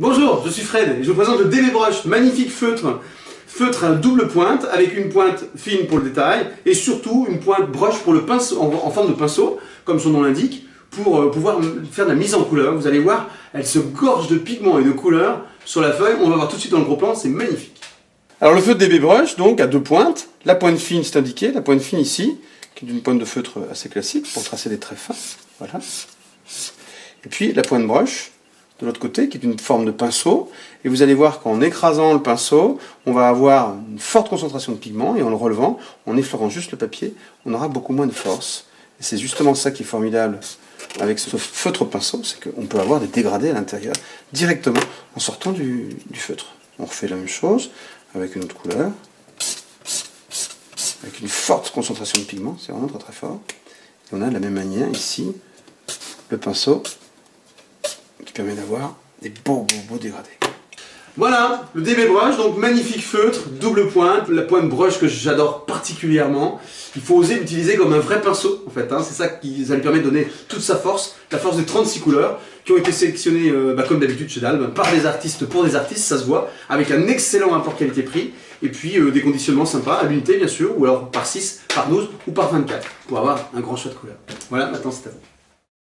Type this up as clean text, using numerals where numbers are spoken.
Bonjour, je suis Fred et je vous présente le DB Brush, magnifique feutre. Feutre à double pointe avec une pointe fine pour le détail et surtout une pointe broche pour le pinceau, en forme de pinceau, comme son nom l'indique, pour pouvoir faire de la mise en couleur. Vous allez voir, elle se gorge de pigments et de couleurs sur la feuille. On va voir tout de suite dans le gros plan, c'est magnifique. Alors le feutre DB Brush, donc à deux pointes, la pointe fine c'est indiqué, la pointe fine ici, qui est une pointe de feutre assez classique pour tracer des traits fins. Voilà. Et puis la pointe broche de l'autre côté, qui est une forme de pinceau, et vous allez voir qu'en écrasant le pinceau, on va avoir une forte concentration de pigments, et en le relevant, en effleurant juste le papier, on aura beaucoup moins de force. Et c'est justement ça qui est formidable avec ce feutre pinceau, c'est qu'on peut avoir des dégradés à l'intérieur, directement en sortant du feutre. On refait la même chose, avec une autre couleur, avec une forte concentration de pigments, c'est vraiment très très fort. Et on a de la même manière ici, le pinceau, qui permet d'avoir des beaux dégradés. Voilà, le DB Brush, donc magnifique feutre, double pointe, la pointe broche que j'adore particulièrement. Il faut oser l'utiliser comme un vrai pinceau, en fait, hein. C'est ça qui ça lui permet de donner toute sa force, la force des 36 couleurs, qui ont été sélectionnées, comme d'habitude chez Dalbe, par des artistes, pour des artistes, ça se voit, avec un excellent rapport qualité-prix, et puis des conditionnements sympas, à l'unité bien sûr, ou alors par 6, par 12 ou par 24, pour avoir un grand choix de couleurs. Voilà, maintenant c'est à vous.